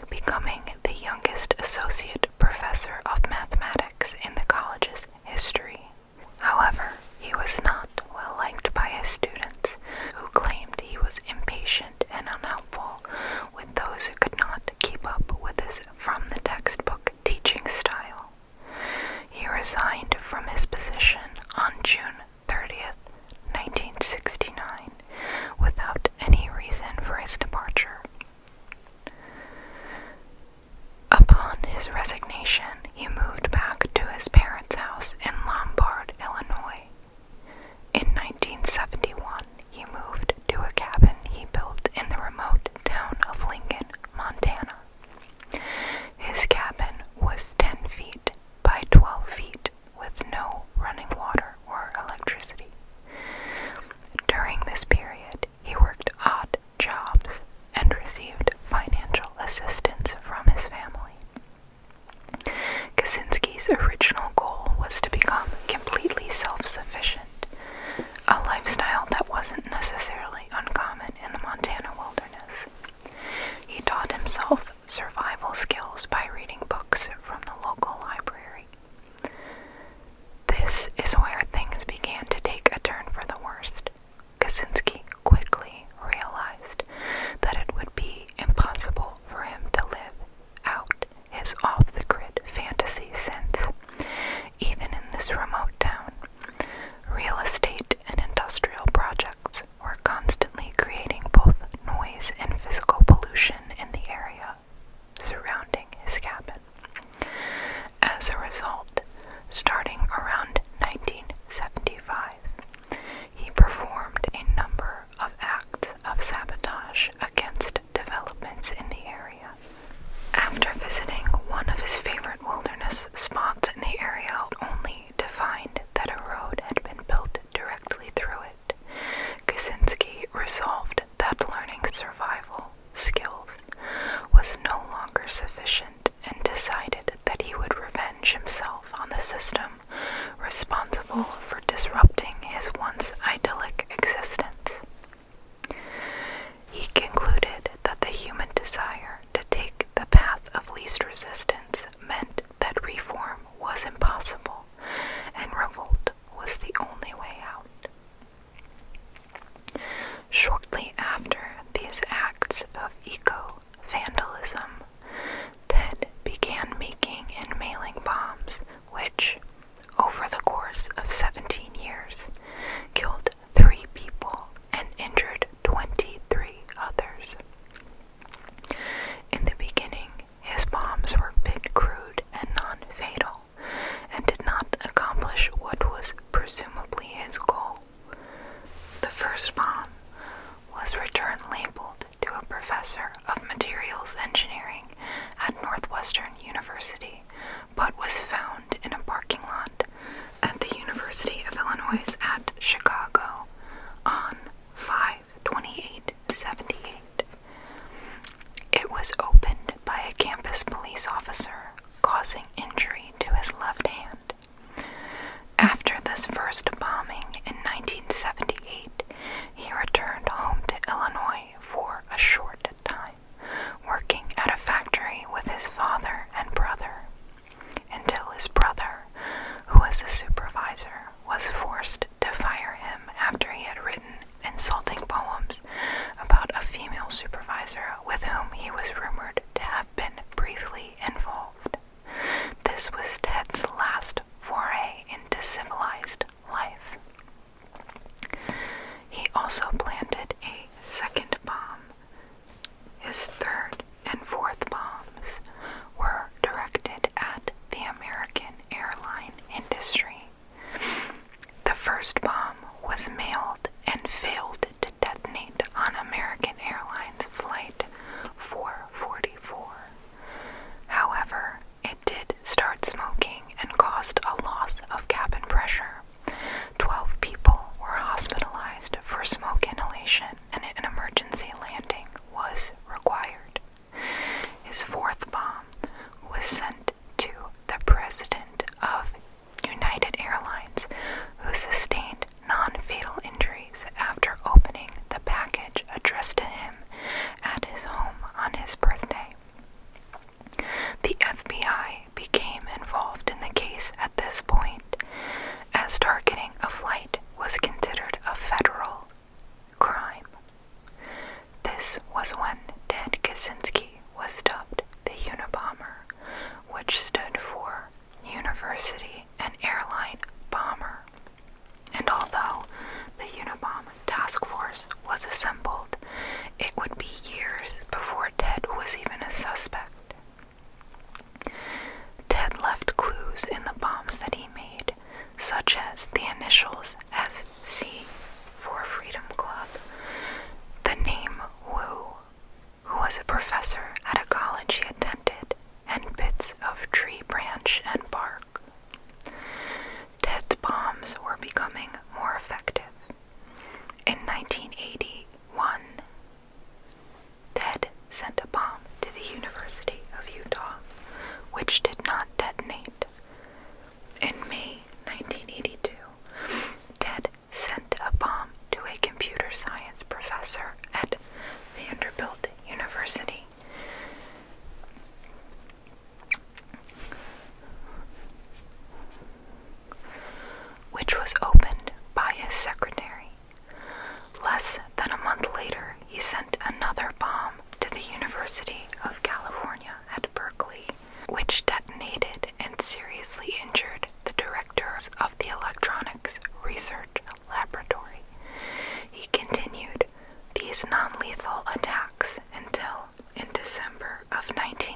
becoming the youngest associate professor of mathematics in the college's history. However, he was not well liked by his students, who claimed he was impatient and unhelpful with those who could not keep up with his from-the-textbook teaching style. He resigned from his position on June 30th, 1969, without any reason for his departure. Upon his resignation, he moved back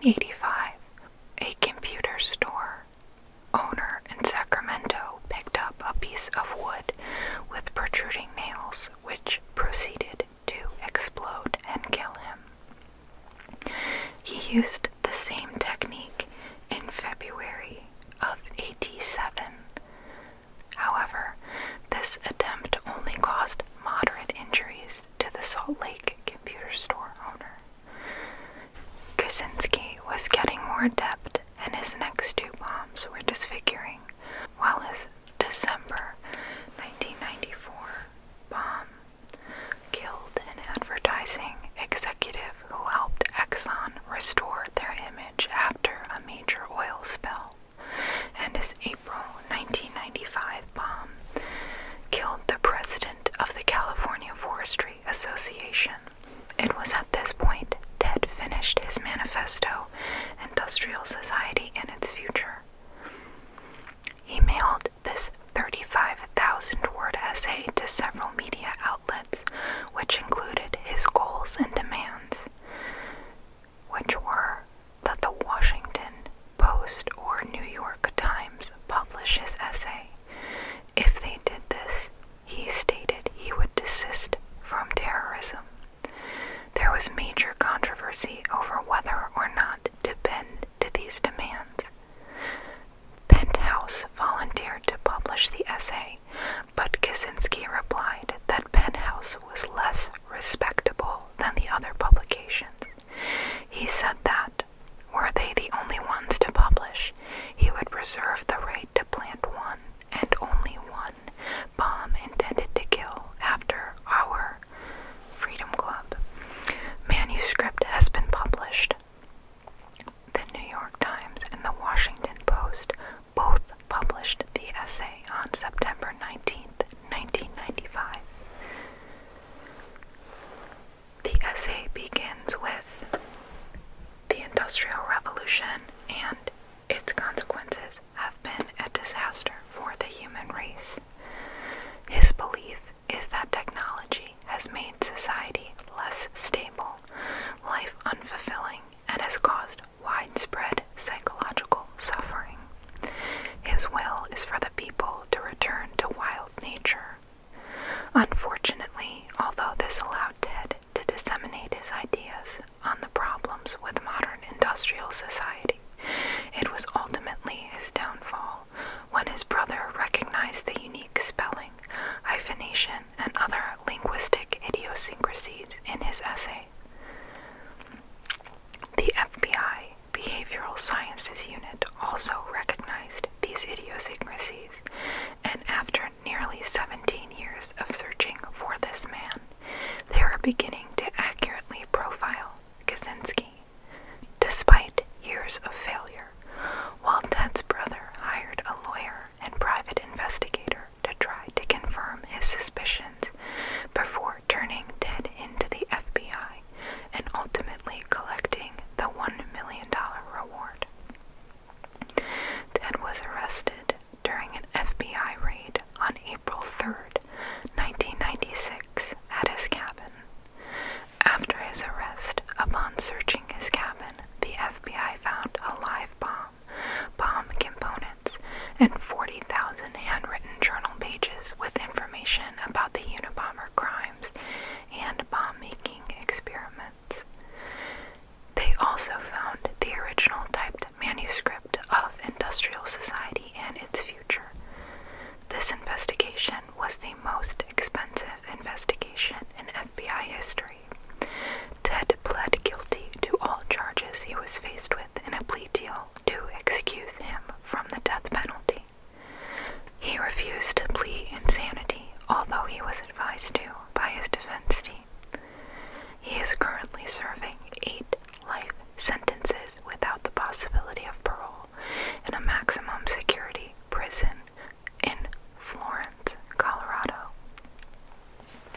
1985, a computer store owner in Sacramento picked up a piece of wood with protruding nails, which proceeded to explode and kill him. He used the same technique in February of '87. However, this attempt only caused moderate injuries to the Salt Lake computer store owner. Kaczynski was getting more adept, and his next two bombs were disfiguring, while his December 1994 bomb killed an advertising executive who helped Exxon restore their image after a major oil spill, and his April 1995 bomb killed the president of the California Forestry Association. It was at this point Ted finished his manifesto, Industrial Society and Its Future. He mailed this 35,000-word essay to several media outlets, which included his goals and demands, which were that the Washington Post or New York Times publish his essay. If they did this, he stated he would desist from terrorism. There was major controversy over whether or not to bend to these demands. Penthouse volunteered to publish the essay, but Kaczynski replied that Penthouse was less respectable than the other publications. He said that, were they the only ones to publish, he would reserve the right to plant one and only one bomb intended to kill after our Freedom Club manuscript has been published. The New York Times and the Washington Post both published the essay on September 19th, 1995. The essay begins with the Industrial Revolution and its consequences have been a disaster for the human race. His belief is that technology has made society less stable, life unfulfilling, and has caused widespread psychological suffering. His will is for the people to return to wild nature. Unfortunately, although this allowed Ted to disseminate his ideas on the problems with modern industrial society, it was ultimately his downfall when his brother recognized the unique spelling, hyphenation, and other linguistic idiosyncrasies in his essay. The FBI Behavioral Sciences Unit also recognized these idiosyncrasies, and after nearly 17 years of searching for this man, they were beginning to accurately profile Kaczynski. Despite years of failure,